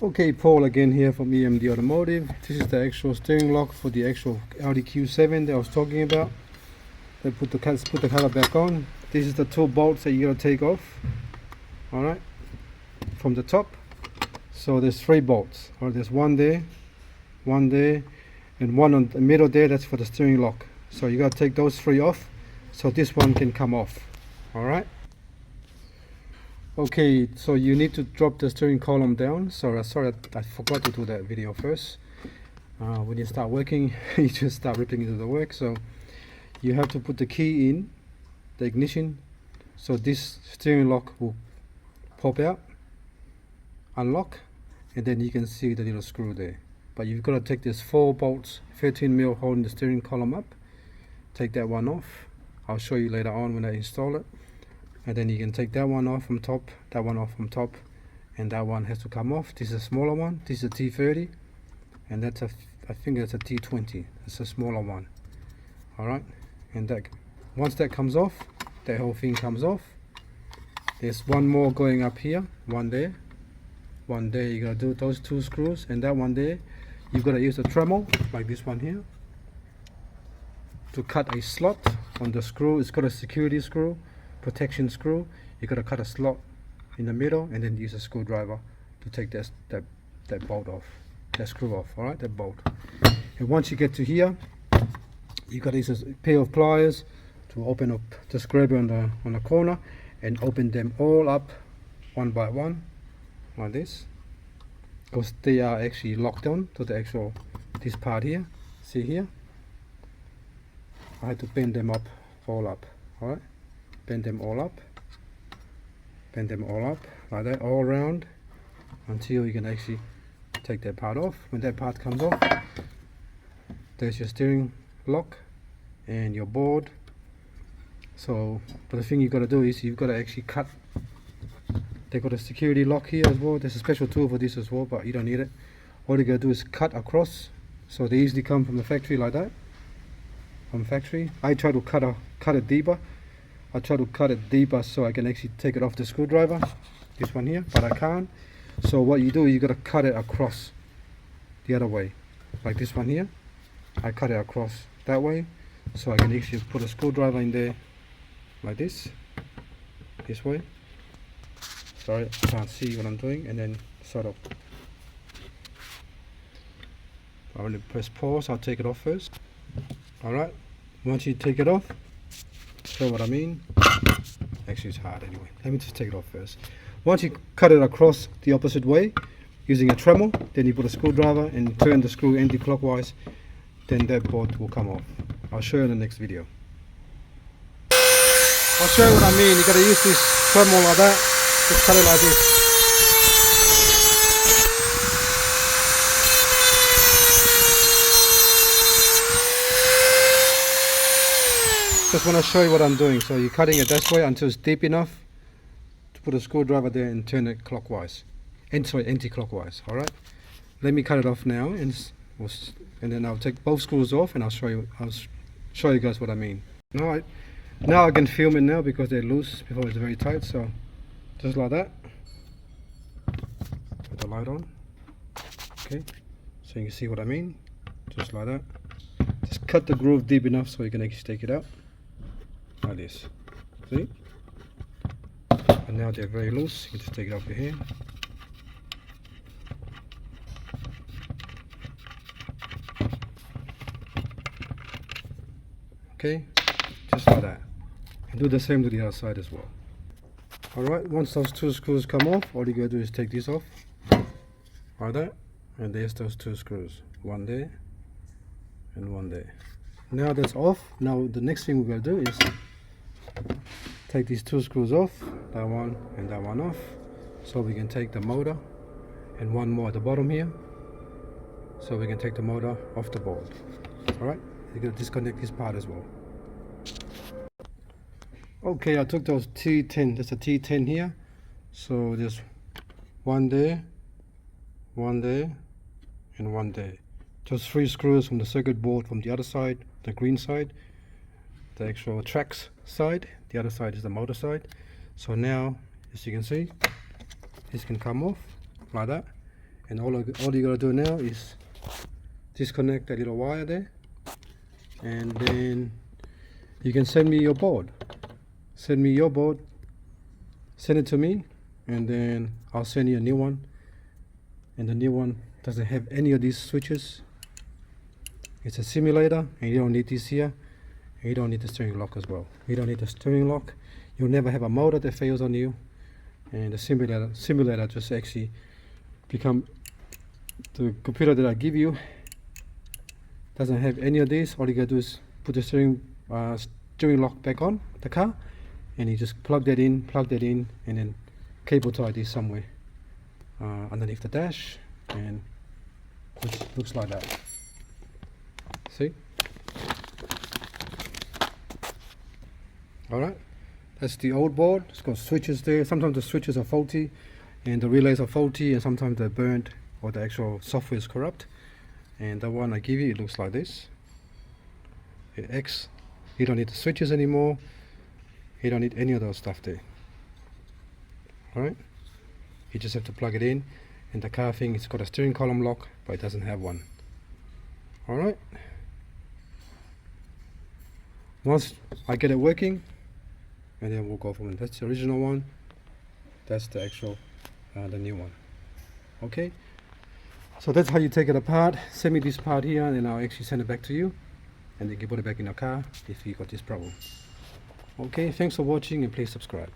Okay, Paul again here from EMD Automotive. This is the actual steering lock for the actual Audi Q7 that I was talking about. Let's put the cover back on. This is the two bolts that you gotta take off. Alright, from the top. So there's three bolts. Alright, there's one there, and one on the middle there. That's for the steering lock. So you gotta take those three off so this one can come off. Alright. Okay, so you need to drop the steering column down. Sorry, I forgot to do that video first. When you start working, you just start ripping into the work. So you have to put the key in the ignition, so this steering lock will pop out, unlock, and then you can see the little screw there. But you've got to take this 4 bolts, 13mm holding the steering column up. Take that one off. I'll show you later on when I install it. And then you can take that one off from top, that one off from top, and that one has to come off. This is a smaller one. This is a T30, and that's I think that's a T20. It's a smaller one. All right, and that once that comes off, that whole thing comes off. There's one more going up here, one there. You gotta do those 2 screws, and that one there, you've got to use a Dremel like this one here to cut a slot on the screw. It's got a security screw, protection screw. You got to cut a slot in the middle and then use a screwdriver to take that bolt off, that screw off. All right, that bolt. And once you get to here, you got to use a pair of pliers to open up the scraper on the corner and open them all up one by one like this, because they are actually locked on to the actual this part here. See here, I had to bend them up, all up. All right, bend them all up like that, all around, until you can actually take that part off. When that part comes off, there's your steering lock and your board. So, but the thing you've got to do is you've got to actually cut. They've got a security lock here as well. There's a special tool for this as well, but you don't need it. All you got to do is cut across. So they easily come from the factory like that. From factory, I try to cut it deeper. I try to cut it deeper so I can actually take it off the screwdriver, this one here, but I can't. So what you do, you got to cut it across the other way, like this one here. I cut it across that way, so I can actually put a screwdriver in there, like this way. Sorry, I can't see what I'm doing, and then sort of. I will press pause. I'll take it off first. All right. Once you take it off, show what I mean. Actually, it's hard anyway. Let me just take it off first. Once you cut it across the opposite way using a Dremel, then you put a screwdriver and turn the screw anti-clockwise, then that bolt will come off. I'll show you in the next video. I'll show you what I mean. You got to use this Dremel like that. Just cut it like this. Just want to show you what I'm doing. So you're cutting it this way until it's deep enough to put a screwdriver there and turn it clockwise, anti-clockwise. All right. Let me cut it off now, and then I'll take both screws off, and I'll show you guys what I mean. Now I can film it now because they're loose. Before it's very tight. So just like that. Put the light on. Okay. So you can see what I mean. Just like that. Just cut the groove deep enough so you can actually take it out. Like this, see? And now they're very loose. You can just take it off your hand. Okay, just like that. And do the same to the other side as well. Alright, once those 2 screws come off, all you gotta do is take this off. Like that. And there's those 2 screws. One there and one there. Now that's off. Now the next thing we're gonna do is take these 2 screws off, that one and that one off, so we can take the motor, and one more at the bottom here, so we can take the motor off the board. Alright, you're gonna disconnect this part as well. Okay, I took those T10, there's a T10 here, so there's one there, and one there. Just 3 screws from the circuit board from the other side, the green side, the actual tracks side. The other side is the motor side. So now, as you can see, this can come off like that, And all you gotta do now is disconnect that little wire there, and then you can send me your board. Send it to me, and then I'll send you a new one. And the new one doesn't have any of these switches. It's a simulator, and you don't need this here. And you don't need the steering lock as well. You don't need the steering lock. You'll never have a motor that fails on you. And the simulator just actually become the computer that I give you. Doesn't have any of these. All you gotta do is put the steering lock back on the car, and you just plug that in, and then cable tie this somewhere underneath the dash, and it looks like that. See? Alright, that's the old board. It's got switches there. Sometimes the switches are faulty and the relays are faulty, and sometimes they're burnt or the actual software is corrupt. And the one I give you, it looks like this. It X. You don't need the switches anymore. You don't need any of those stuff there. Alright, you just have to plug it in, and the car thing, it's got a steering column lock, but it doesn't have one. Alright, once I get it working, and then we'll go from it. That's the original one, that's the actual the new one. Okay, so that's how you take it apart. Send me this part here, and then I'll actually send it back to you, and then you can put it back in your car if you got this problem. Okay, thanks for watching, and please subscribe.